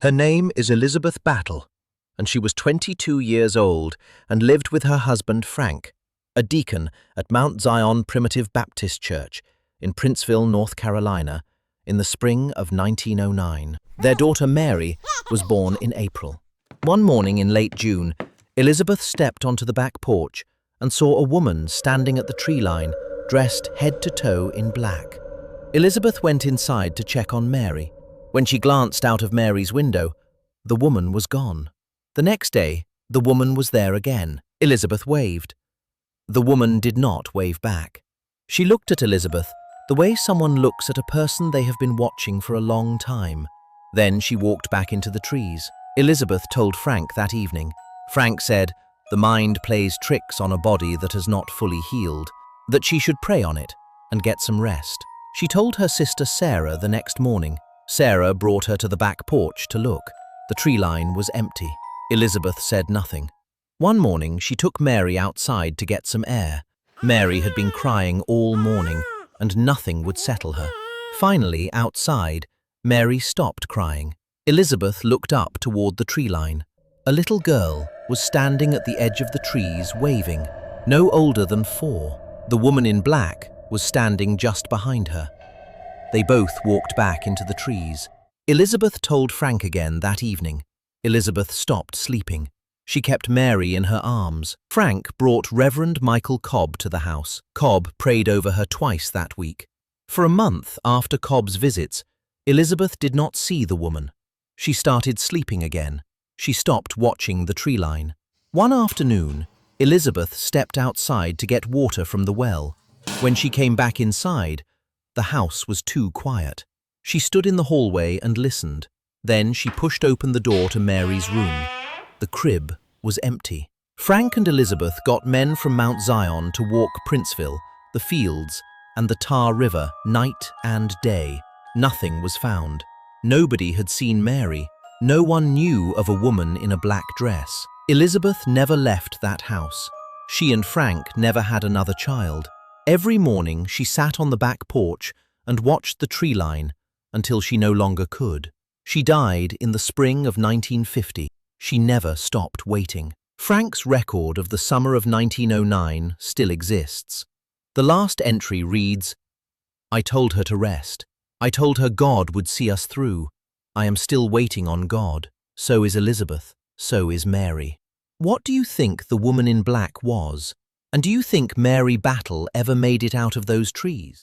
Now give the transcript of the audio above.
Her name is Elizabeth Battle, and she was 22 years old and lived with her husband Frank, a deacon at Mount Zion Primitive Baptist Church in Princeville, North Carolina, in the spring of 1909. Their daughter Mary was born in April. One morning in late June, Elizabeth stepped onto the back porch and saw a woman standing at the tree line, dressed head to toe in black. Elizabeth went inside to check on Mary. When she glanced out of Mary's window, the woman was gone. The next day, the woman was there again. Elizabeth waved. The woman did not wave back. She looked at Elizabeth the way someone looks at a person they have been watching for a long time. Then she walked back into the trees. Elizabeth told Frank that evening. Frank said, the mind plays tricks on a body that has not fully healed, that she should pray on it and get some rest. She told her sister Sarah the next morning. Sarah brought her to the back porch to look. The tree line was empty. Elizabeth said nothing. One morning, she took Mary outside to get some air. Mary had been crying all morning, and nothing would settle her. Finally, outside, Mary stopped crying. Elizabeth looked up toward the tree line. A little girl was standing at the edge of the trees waving, no older than 4. The woman in black was standing just behind her. They both walked back into the trees. Elizabeth told Frank again that evening. Elizabeth stopped sleeping. She kept Mary in her arms. Frank brought Reverend Michael Cobb to the house. Cobb prayed over her twice that week. For a month after Cobb's visits, Elizabeth did not see the woman. She started sleeping again. She stopped watching the tree line. One afternoon, Elizabeth stepped outside to get water from the well. When she came back inside, the house was too quiet. She stood in the hallway and listened. Then she pushed open the door to Mary's room. The crib was empty. Frank and Elizabeth got men from Mount Zion to walk Princeville, the fields, and the Tar River night and day. Nothing was found. Nobody had seen Mary. No one knew of a woman in a black dress. Elizabeth never left that house. She and Frank never had another child. Every morning she sat on the back porch and watched the tree line until she no longer could. She died in the spring of 1950. She never stopped waiting. Frank's record of the summer of 1909 still exists. The last entry reads, "I told her to rest. I told her God would see us through. I am still waiting on God. So is Elizabeth. So is Mary." What do you think the woman in black was? And do you think Mary Battle ever made it out of those trees?